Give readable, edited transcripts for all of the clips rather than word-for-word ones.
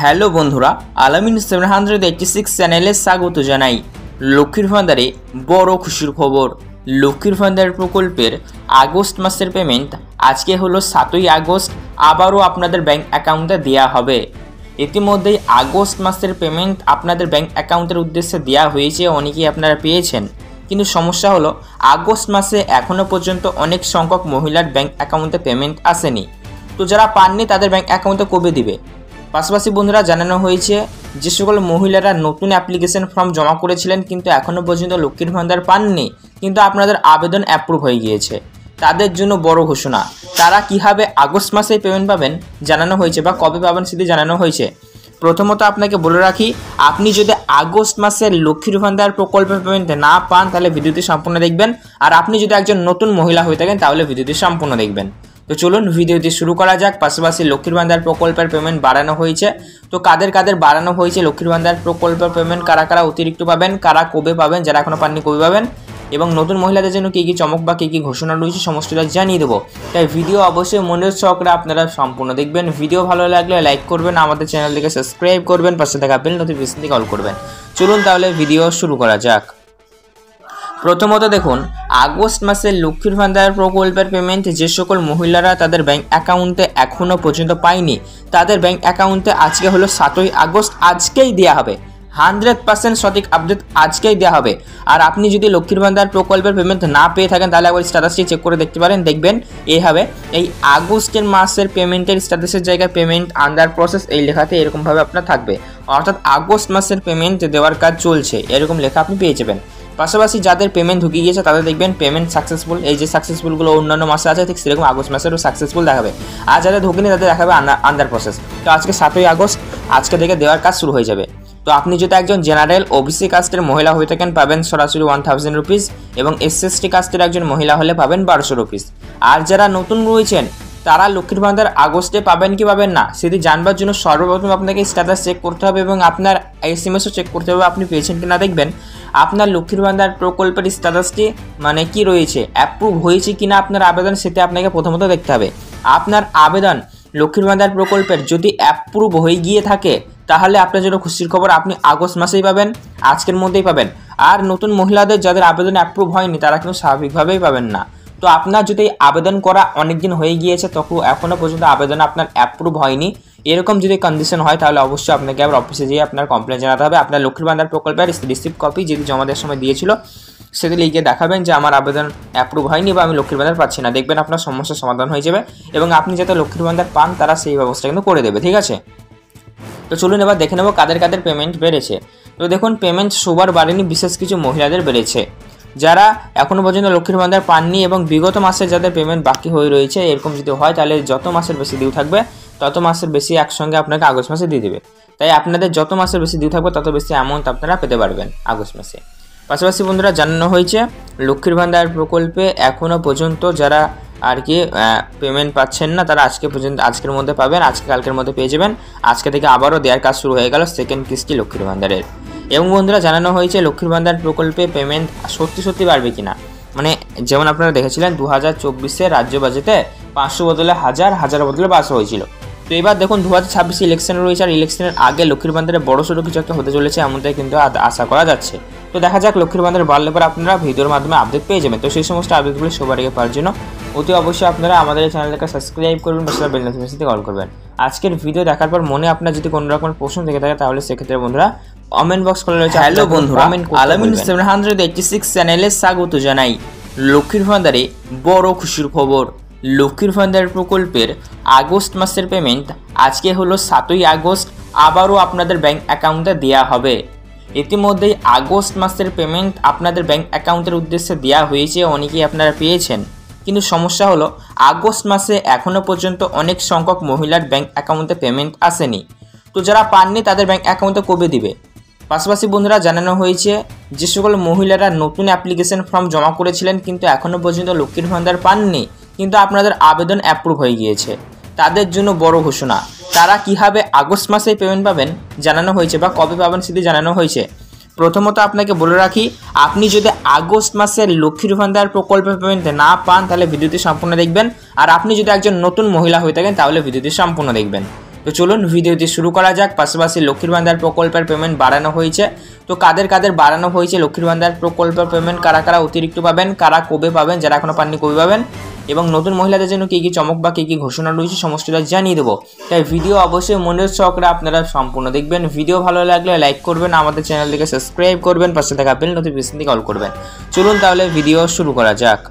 Hello বন্ধুরা, আলামিন 786 চ্যানেলে স্বাগত জানাই। লক্ষ্মীর ভান্ডারে বড় খুশির খবর। লক্ষ্মীর ভান্ডার প্রকল্পের আগস্ট মাসের পেমেন্ট আজকে হলো 7ই আগস্ট আবারও আপনাদের ব্যাংক অ্যাকাউন্টে দেওয়া হবে। ইতিমধ্যেই আগস্ট মাসের পেমেন্ট আপনাদের ব্যাংক অ্যাকাউন্টের উদ্দেশ্যে দেওয়া হয়েছে, অনেকেই আপনারা পেয়েছেন। কিন্তু সমস্যা হলো আগস্ট মাসে এখনও পর্যন্ত অনেক সংখ্যক মহিলার ব্যাংক অ্যাকাউন্টে পেমেন্ট আসেনি। তো যারা পাননি তাদের ব্যাংক অ্যাকাউন্টে কবে দিবে? পাশাপাশি বন্ধুরা জানানো হয়েছে যে সকল মহিলারা নতুন অ্যাপ্লিকেশন ফর্ম জমা করেছিলেন কিন্তু এখনও পর্যন্ত লক্ষ্মীর ভান্ডার পাননি, কিন্তু আপনাদের আবেদন অ্যাপ্রুভ হয়ে গিয়েছে, তাদের জন্য বড় ঘোষণা। তারা কীভাবে আগস্ট মাসেই পেমেন্ট পাবেন জানানো হয়েছে, বা কবে পাবেন সেটি জানানো হয়েছে। প্রথমত আপনাকে বলে রাখি, আপনি যদি আগস্ট মাসের লক্ষ্মীর ভান্ডার প্রকল্পের পেমেন্ট না পান তাহলে ভিডিওটি সম্পূর্ণ দেখবেন, আর আপনি যদি একজন নতুন মহিলা হয়ে থাকেন তাহলে ভিডিওটি সম্পূর্ণ দেখবেন। তো চলুন ভিডিওটি শুরু করা যাক। পাশাপাশি লক্ষ্মীর ভান্ডার প্রকল্পের পেমেন্ট বাড়ানো হয়েছে, তো কাদের কাদের বাড়ানো হয়েছে লক্ষ্মীর ভান্ডার প্রকল্পের পেমেন্ট, কারা কারা অতিরিক্ত পাবেন, কারা কবে পাবেন, যারা এখনও পাননি কবে পাবেন, এবং নতুন মহিলাদের জন্য কী কী চমক বা কী কী ঘোষণা রয়েছে সমস্তটা জানিয়ে দেবো। তাই ভিডিও অবশ্যই মনোযোগ সহকারে আপনারা সম্পূর্ণ দেখবেন। ভিডিও ভালো লাগলে লাইক করবেন, আমাদের চ্যানেলটিকে সাবস্ক্রাইব করবেন, পাশে থাকা বেল নোটিফিকেশনটি অল করবেন। চলুন তাহলে ভিডিও শুরু করা যাক। প্রথমত দেখুন, আগস্ট মাসের লক্ষ্মীর ভান্ডার প্রকল্পের পেমেন্ট যে সকল মহিলারা তাদের ব্যাংক অ্যাকাউন্টে এখনও পর্যন্ত পায়নি তাদের ব্যাংক অ্যাকাউন্টে আজকে হলো 7ই আগস্ট, আজকেই দেওয়া হবে। 100% সঠিক আপডেট আজকেই দেওয়া হবে। আর আপনি যদি লক্ষ্মীর ভান্ডার প্রকল্পের পেমেন্ট না পেয়ে থাকেন তাহলে একবার স্ট্যাটাসটি চেক করে দেখতে পারেন, দেখবেন এইভাবে এই আগস্টের মাসের পেমেন্টের স্ট্যাটাসের জায়গায় পেমেন্ট আন্ডার প্রসেস এই লেখাতে এরকমভাবে আপনার থাকবে, অর্থাৎ আগস্ট মাসের পেমেন্ট দেওয়ার কাজ চলছে, এরকম লেখা আপনি পেয়ে যাবেন। পাশাপাশি যাদের পেমেন্ট ঢুকে গিয়েছে তাদের দেখবেন পেমেন্ট সাকসেসফুল, এই যে সাকসেসফুলগুলো অন্যান্য মাসে আছে ঠিক সেরকম আগস্ট মাসেরও সাকসেসফুল দেখাবে। আর যাদের ঢুকেনি তাদের দেখাবে আন্ডার প্রসেস। তো আজকে 7ই আগস্ট, আজকে থেকে দেওয়ার কাজ শুরু হয়ে যাবে। তো আপনি যদি একজন জেনারেল ওবিসি কাস্টের মহিলা হয়ে থাকেন পাবেন সরাসরি 1000 রুপিস, এবং এসসি কাস্টের একজন মহিলা হলে পাবেন 1200 রুপিস। আর যারা নতুন রয়েছেন তারা লক্ষ্মীর ভান্ডার আগস্টে পাবেন কি পাবেন না সেটি জানবার জন্য সর্বপ্রথম আপনাকে স্ট্যাটাস চেক করতে হবে, এবং আপনার এসএমএসও চেক করতে হবে আপনি পেয়েছেন কিনা। দেখবেন আপনার লক্ষ্মীর ভান্ডার প্রকল্পের স্ট্যাটাসটি মানে কি রয়েছে, অ্যাপ্রুভ হয়েছে কিনা আপনার আবেদন, সেটা আপনাকে প্রথমত দেখতে হবে। আপনার আবেদন লক্ষ্মীর ভান্ডার প্রকল্পের যদি অ্যাপ্রুভ হয়ে গিয়ে থাকে তাহলে আপনার জন্য খুশির খবর, আপনি আগস্ট মাসেই পাবেন, আজকের মধ্যেই পাবেন। আর নতুন মহিলাদের যাদের আবেদন অ্যাপ্রুভ হয়নি তারা কিন্তু স্বাভাবিকভাবেই পাবেন না। তো আপনার যদি আবেদন করা অনেক দিন হয়ে গিয়েছে তখন এখনও পর্যন্ত আবেদন আপনার অ্যাপ্রুভ হয়নি, এরকম যদি কন্ডিশন হয় তাহলে অবশ্যই আপনাকে আবার অফিসে গিয়ে আপনার কমপ্লেন জানাতে হবে। আপনার লক্ষ্মীর ভান্ডার প্রকল্পের রিসিপ্ট কপি যেটি জমা দেওয়ার সময় দিয়েছিল সেটি লিখে দেখাবেন যে আমার আবেদন অ্যাপ্রুভ হয়নি বা আমি লক্ষ্মীর ভান্ডার পাচ্ছি না, দেখবেন আপনার সমস্যার সমাধান হয়ে যাবে, এবং আপনি যাতে লক্ষ্মীর ভান্ডার পান তারা সেই ব্যবস্থা কিন্তু করে দেবে, ঠিক আছে। তো চলুন এবার দেখে নেব কাদের কাদের পেমেন্ট বেড়েছে। তো দেখুন পেমেন্ট সবার বাড়েনি, বিশেষ কিছু মহিলাদের বেড়েছে। যারা এখনও পর্যন্ত লক্ষ্মীর ভান্ডার পাননি এবং বিগত মাসে যাদের পেমেন্ট বাকি হয়ে রয়েছে, এরকম যদি হয় তাহলে যত মাসের বেশি ডিউ থাকবে তত মাসের বেশি একসঙ্গে আপনাকে আগস্ট মাসে দিয়ে দেবে। তাই আপনাদের যত মাসের বেশি ডিউ থাকবে তত বেশি অ্যামাউন্ট আপনারা পেতে পারবেন আগস্ট মাসে। পাশাপাশি বন্ধুরা জানানো হয়েছে লক্ষ্মীর ভান্ডার প্রকল্পে এখনও পর্যন্ত যারা আর কি পেমেন্ট পাচ্ছেন না তারা আজকের মধ্যে পাবেন, আজকে কালকের মধ্যে পেয়ে যাবেন। আজকে থেকে আবারও দেওয়ার কাজ শুরু হয়ে গেল সেকেন্ড কিস্তি লক্ষ্মীর ভান্ডারের। এবং বন্ধুরা জানানো হয়েছে লক্ষ্মীর ভান্ডার প্রকল্পে পেমেন্ট সত্যি বাড়বে কিনা, মানে যেমন আপনারা দেখেছিলেন 2024-এ রাজ্য বাজেটে 500 বদলে 1000 বদলে 500 হয়েছিল। তো এবার দেখুন 2026 ইলেকশন রয়েছে, আর ইলেকশনের আগে লক্ষ্মীর ভান্ডারে বড়সড় কিছু একটা হতে চলেছে এমনটাই কিন্তু আশা করা যাচ্ছে। তো দেখা যাক লক্ষ্মীর ভান্ডার বাড়লে পরে আপনারা ভিডিওর মাধ্যমে আপডেট পেয়ে যাবেন। তো সেই সমস্ত আপডেটগুলি সবার আগে পাওয়ার জন্য অতি অবশ্যই আপনারা আমাদের এই চ্যানেলটাকে সাবস্ক্রাইব করবেন, পাশে বেল নোটিফিকেশনটি অল করবেন। আজকের ভিডিও দেখার পর মনে আপনার যদি কোনো রকমের প্রশ্ন থেকে থাকে তাহলে সেক্ষেত্রে বন্ধুরা কমেন্ট বক্স খোলা রয়েছে। হ্যালো বন্ধুরা, আলামিন 786 চ্যানেলে স্বাগত জানাই। লক্ষ্মীর ভান্ডারে বড় খুশির খবর। লক্ষ্মীর ভান্ডার প্রকল্পের আগস্ট মাসের পেমেন্ট আজকে হলো 7ই আগস্ট আবারও আপনাদের ব্যাংক অ্যাকাউন্টে দেওয়া হবে। ইতিমধ্যেই আগস্ট মাসের পেমেন্ট আপনাদের ব্যাংক অ্যাকাউন্টের উদ্দেশ্যে দেওয়া হয়েছে, অনেকেই আপনারা পেয়েছেন। কিন্তু সমস্যা হলো আগস্ট মাসে এখনও পর্যন্ত অনেক সংখ্যক মহিলার ব্যাংক অ্যাকাউন্টে পেমেন্ট আসেনি। তো যারা পাননি তাদের ব্যাংক অ্যাকাউন্টে কবে দিবে? পাশাপাশি বন্ধুরা জানানো হয়েছে যে সকল মহিলারা নতুন অ্যাপ্লিকেশন ফর্ম জমা করেছিলেন কিন্তু এখনও পর্যন্ত লক্ষ্মীর ভান্ডার পাননি, কিন্তু আপনাদের আবেদন অ্যাপ্রুভ হয়ে গিয়েছে, তাদের জন্য বড় ঘোষণা। তারা কীভাবে আগস্ট মাসেই পেমেন্ট পাবেন জানানো হয়েছে, বা কবে পাবেন সেটি জানানো হয়েছে। প্রথমত আপনাকে বলে রাখি, আপনি যদি আগস্ট মাসের লক্ষ্মীর ভান্ডার প্রকল্পের পেমেন্ট না পান তাহলে ভিডিওটি সম্পূর্ণ দেখবেন, আর আপনি যদি একজন নতুন মহিলা হয়ে থাকেন তাহলে ভিডিওটি সম্পূর্ণ দেখবেন। তো চলুন ভিডিওটি শুরু করা যাক। পাশাপাশি লক্ষ্মীর ভান্ডার প্রকল্পের পেমেন্ট বাড়ানো হয়েছে, তো কাদের কাদের বাড়ানো হয়েছে লক্ষ্মীর ভান্ডার প্রকল্পের পেমেন্ট, কারা কারা অতিরিক্ত পাবেন, কারা কবে পাবেন, যারা এখনো পাননি কবে পাবেন, এবং নতুন মহিলাদের জন্য কী কী চমক বা কী কী ঘোষণা রয়েছে সমস্তটা জানিয়ে দেবো। তাই ভিডিও অবশ্যই মনের সহকারে আপনারা সম্পূর্ণ দেখবেন। ভিডিও ভালো লাগলে লাইক করবেন, আমাদের চ্যানেলটিকে সাবস্ক্রাইব করবেন, পাশে থাকা বেল নোটিফিকেশন দিয়ে অল করবেন। চলুন তাহলে ভিডিও শুরু করা যাক।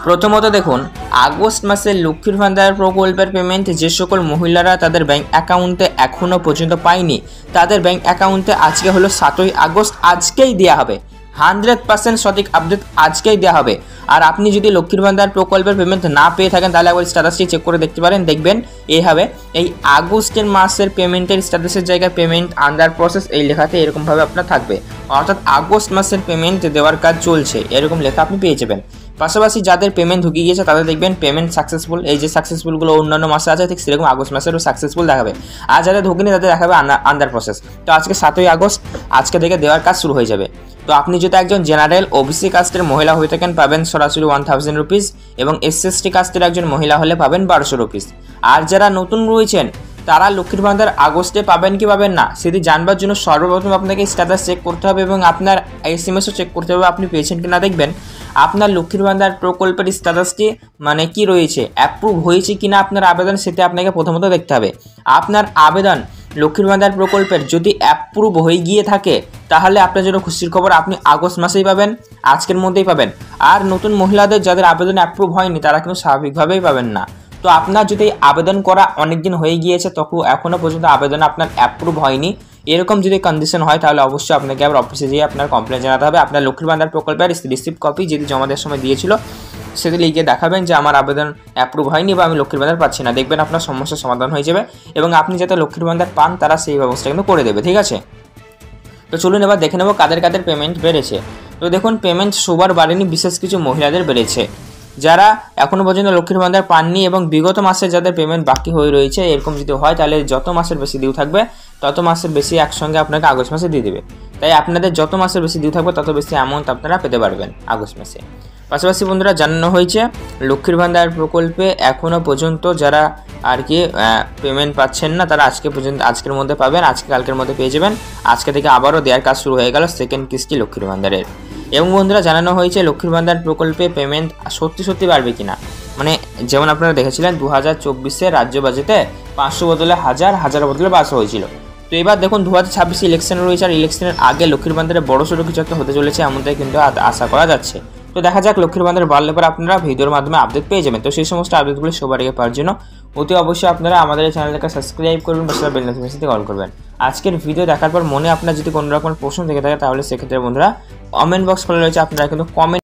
প্রথমত দেখুন, আগস্ট মাসের লক্ষ্মীর ভান্ডার প্রকল্পের পেমেন্ট যে সকল মহিলারা তাদের ব্যাংক অ্যাকাউন্টে এখনও পর্যন্ত পায়নি, তাদের ব্যাংক অ্যাকাউন্টে আজকে হলো 7ই আগস্ট, আজকেই দেওয়া হবে। 100% সঠিক আপডেট আজকেই দেওয়া হবে। আর আপনি যদি লক্ষ্মীর ভান্ডার প্রকল্পের পেমেন্ট না পেয়ে থাকেন তাহলে একবার স্ট্যাটাসটি চেক করে দেখতে পারেন। দেখবেন এইভাবে এই আগস্টের মাসের পেমেন্টের স্ট্যাটাসের জায়গায় পেমেন্ট আন্ডার প্রসেস এই লেখাতে এরকমভাবে আপনার থাকবে, অর্থাৎ আগস্ট মাসের পেমেন্ট দেওয়ার কাজ চলছে এরকম লেখা আপনি পেয়ে যাবেন। পাশাপাশি যাদের পেমেন্ট ঢুকে গিয়েছে তাদের দেখবেন পেমেন্ট সাকসেসফুল, এই যে সাকসেসফুলগুলো অন্যান্য মাসে আছে ঠিক সেরকম আগস্ট মাসেরও সাকসেসফুল দেখাবে। আর যাদের ঢুকেনি তাদের দেখাবে আন্ডার প্রসেস। তো আজকে 7ই আগস্ট, আজকে থেকে দেওয়ার কাজ শুরু হয়ে যাবে। তো আপনি যদি একজন জেনারেল ওবিসি কাস্টের মহিলা হয়ে থাকেন পাবেন সরাসরি 1000 রুপিস, এবং এসসি কাস্টের একজন মহিলা হলে পাবেন 1200 রুপিস। আর যারা নতুন রয়েছেন তারা লক্ষ্মীর ভান্ডার আগস্টে পাবেন কি পাবেন না সেটি জানবার জন্য সর্বপ্রথম আপনাকে স্ট্যাটাস চেক করতে হবে এবং আপনার এসএমএসও চেক করতে হবে আপনি পেয়েছেন কিনা। দেখবেন আপনার লক্ষ্মীর ভান্ডার প্রকল্পের স্ট্যাটাসটি মানে কি রয়েছে, অ্যাপ্রুভ হয়েছে কিনা আপনার আবেদন, সেটা আপনাকে প্রথমত দেখতে হবে। আপনার আবেদন লক্ষ্মীর ভান্ডার প্রকল্পের যদি অ্যাপ্রুভ হয়ে গিয়ে থাকে তাহলে আপনার জন্য খুশির খবর, আপনি আগস্ট মাসেই পাবেন, আজকের মধ্যেই পাবেন। আর নতুন মহিলাদের যাদের আবেদন অ্যাপ্রুভ হয়নি তারা কিন্তু স্বাভাবিকভাবেই পাবেন না। তো আপনার যদি আবেদন করা অনেক দিন হয়ে গিয়েছে তখন এখনও পর্যন্ত আবেদন আপনার অ্যাপ্রুভ হয়নি, এরকম যদি কন্ডিশন হয় তাহলে অবশ্যই আপনাকে আবার অফিসে গিয়ে আপনার কমপ্লেন জানাতে হবে। আপনার লক্ষ্মীর ভান্ডার প্রকল্পের রিসিপ্ট কপি যেটি জমা দেওয়ার সময় দিয়েছিল সেটি লিখে দেখাবেন যে আমার আবেদন অ্যাপ্রুভ হয়নি বা আমি লক্ষ্মীর ভান্ডার পাচ্ছি না। দেখবেন আপনার সমস্যার সমাধান হয়ে যাবে এবং আপনি যাতে লক্ষ্মীর ভান্ডার পান তারা সেই ব্যবস্থা কিন্তু করে দেবে, ঠিক আছে। তো চলুন এবার দেখে নেব কাদের কাদের পেমেন্ট বেড়েছে। তো দেখুন পেমেন্ট সবার বাড়েনি, বিশেষ কিছু মহিলাদের বেড়েছে। যারা এখনও পর্যন্ত লক্ষ্মীর ভান্ডার পাননি এবং বিগত মাসে যাদের পেমেন্ট বাকি হয়ে রয়েছে, এরকম যদি হয় তাহলে যত মাসের বেশি ডিউ থাকবে তত মাসের বেশি একসঙ্গে আপনাকে আগস্ট মাসে দিয়ে দেবে। তাই আপনাদের যত মাসের বেশি ডিউ থাকবে তত বেশি অ্যামাউন্ট আপনারা পেতে পারবেন আগস্ট মাসে। পাশাপাশি বন্ধুরা জানানো হয়েছে লক্ষ্মীর ভান্ডার প্রকল্পে এখনও পর্যন্ত যারা আর কি পেমেন্ট পাচ্ছেন না তারা আজকের মধ্যে পাবেন, আজকে কালকের মধ্যে পেয়ে যাবেন। আজকে থেকে আবারও দেওয়ার কাজ শুরু হয়ে গেল সেকেন্ড কিস্তি লক্ষ্মীর ভান্ডারের। এবং বন্ধুরা জানানো হয়েছে লক্ষ্মীর ভান্ডার প্রকল্পে পেমেন্ট সত্যি বাড়বে কিনা, মানে যেমন আপনারা দেখেছিলেন 2024 রাজ্য বাজেটে 500 বদলে 1000 বদলে 500 হয়েছিল। তো এবার দেখুন 2026 ইলেকশন রয়েছে, আর ইলেকশনের আগে লক্ষ্মীর ভান্ডারে বড়সড় কিছু একটা হতে চলেছে এমনটাই কিন্তু আশা করা যাচ্ছে। তো দেখা যাক লক্ষ্মীর ভান্ডার বাড়লে পরে আপনারা ভিডিওর মাধ্যমে আপডেট পেয়ে যাবেন। তো সেই সমস্ত আপডেটগুলি সবার আগে পাওয়ার জন্য অতি অবশ্যই আপনারা আমাদের এই চ্যানেলটাকে সাবস্ক্রাইব করবেন, পাশে বেল নোটিফিকেশন দিয়ে অল করবেন। আজকের ভিডিও দেখার পর মনে আপনার যদি কোনো রকম প্রশ্ন থেকে থাকে তাহলে সেক্ষেত্রে বন্ধুরা কমেন্ট বক্স খোলা রয়েছে, আপনারা কিন্তু কমেন্ট